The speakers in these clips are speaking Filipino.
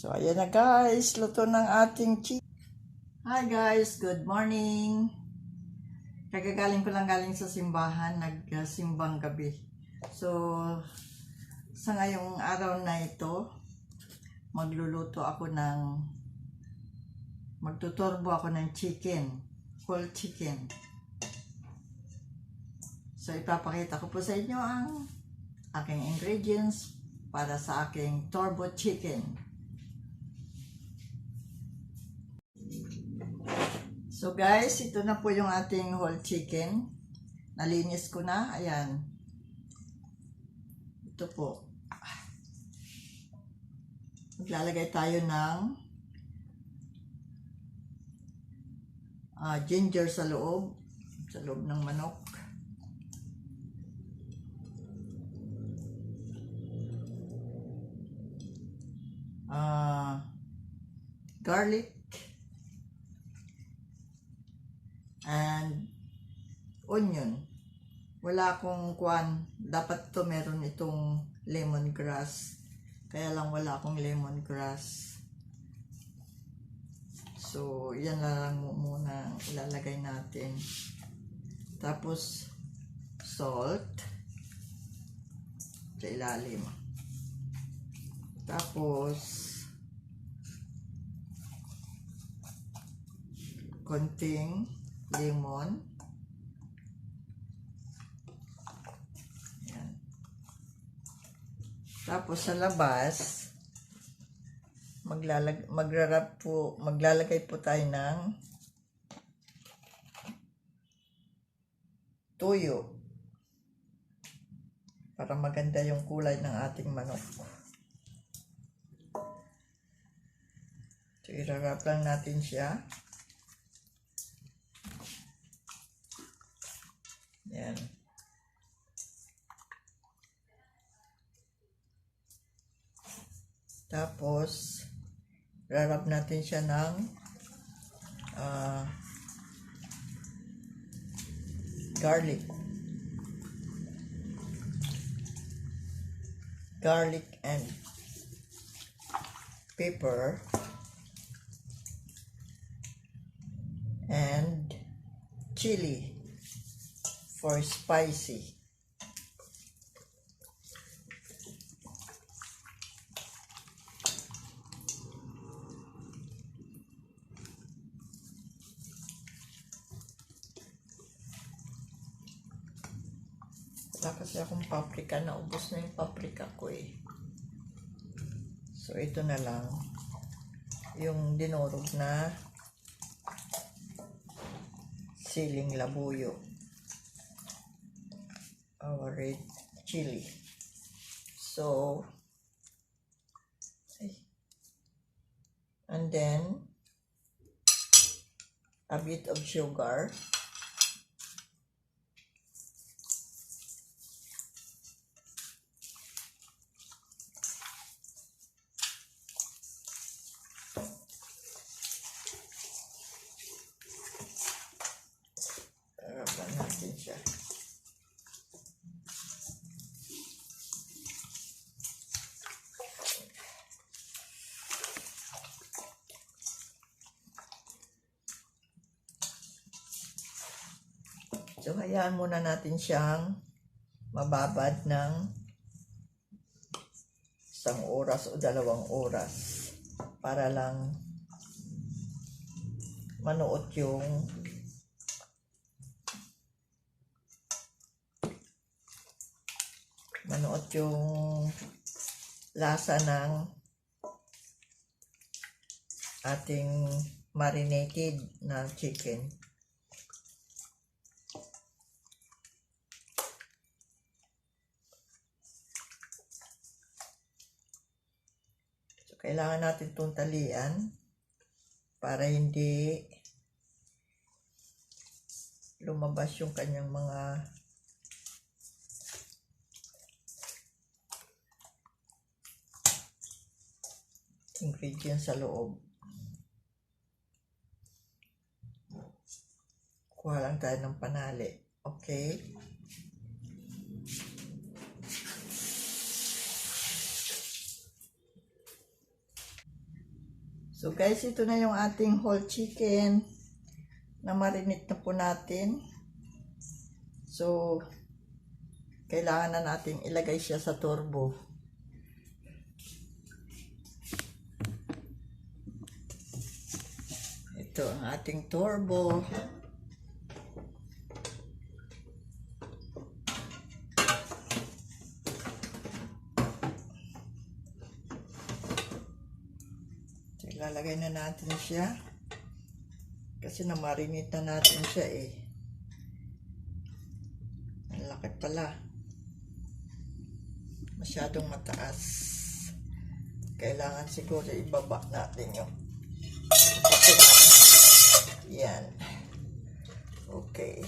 So, ayan na guys, luto ng ating chicken. Hi guys, good morning. Kagagaling ko lang galing sa simbahan, nagsimbang gabi. So, sa ngayong araw na ito, magtuturbo ako ng chicken, whole chicken. So, ipapakita ko po sa inyo ang aking ingredients para sa aking turbo chicken. So guys, ito na po yung ating whole chicken. Nalinis ko na, ayan. Ito po. Maglalagay tayo ng ginger sa loob ng manok. Garlic and onion. Wala akong dapat to meron itong lemongrass, kaya lang wala akong lemongrass. So yan lang muna ilalagay natin. Tapos salt sa ilalim. Tapos konting lemon. Yan. Tapos sa labas, maglalagay po tayo ng tuyo para maganda yung kulay ng ating manok. So, irarap lang natin siya. Yan. Tapos, rarap natin siya ng garlic and pepper and chili for spicy. Wala kasi akong paprika, naubos na yung paprika ko eh. So ito na lang yung dinurog na siling labuyo, our red chili. So, and then a bit of sugar, harapan natin siya. So, hayaan muna natin siyang mababad ng 1 oras o 2 oras para lang manuot yung lasa ng ating marinated na chicken. Kailangan natin itong talian para hindi lumabas yung kanyang mga ingredients sa loob. Kuha lang tayo ng panali. Okay? So guys, ito na yung ating whole chicken na marinate na po natin. So, kailangan na natin ilagay siya sa turbo. Ito ang ating turbo. Ilalagay na natin siya kasi na-marinate na natin siya eh. Ang laki pala, masyadong mataas, kailangan siguro ibaba natin yung yan. Okay,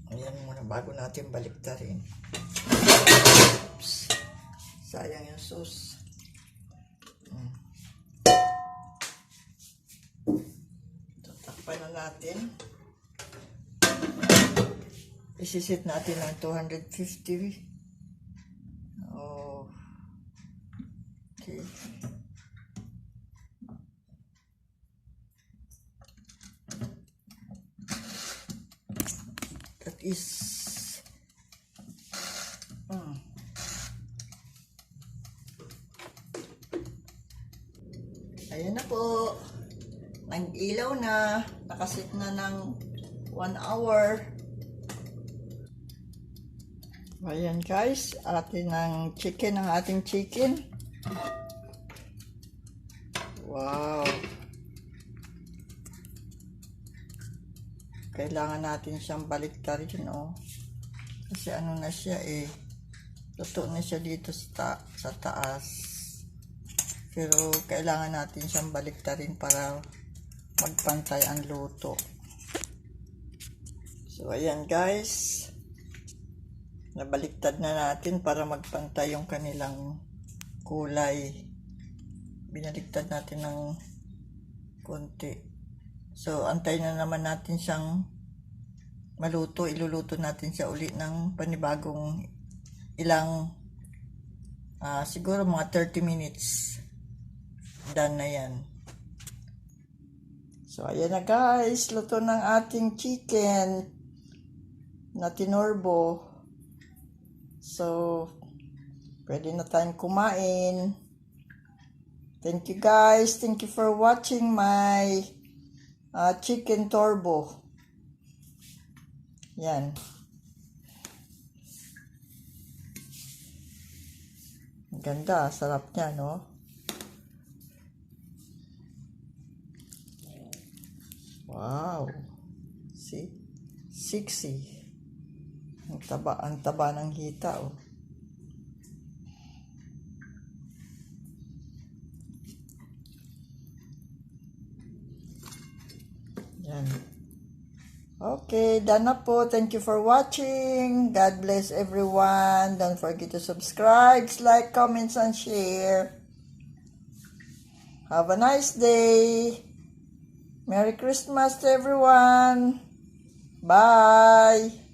ayan muna bago natin baliktarin. Oops. Sayang yung sauce. Tatakpan na natin. Isisit natin ng 250. Oh. Okay. That is ayan na po, nag-ilaw na, nakasit na ng 1 hour. Ayan guys, atin ang chicken, ang ating chicken. Wow, kailangan natin siyang baliktarin, oh. Kasi ano na siya eh, luto na siya dito sa taas. Pero kailangan natin siyang baliktarin para magpantay ang luto. So ayan guys, nabaliktad na natin para magpantay yung kanilang kulay. Binaliktad natin ng konti. So antay na naman natin siyang maluto. Iluluto natin siya uli ng panibagong ilang siguro mga 30 minutes. Done na yan. So ayan na guys, luto ng ating chicken na tinorbo. So pwede na tayong kumain. Thank you guys, thank you for watching my chicken turbo. Yan. Ganda, sarap niya, no? Wow. See? Sexy. Ang taba ng hita, oh. Yan. Okay, done na po. Thank you for watching. God bless everyone. Don't forget to subscribe, like, comments, and share. Have a nice day. Merry Christmas to everyone. Bye.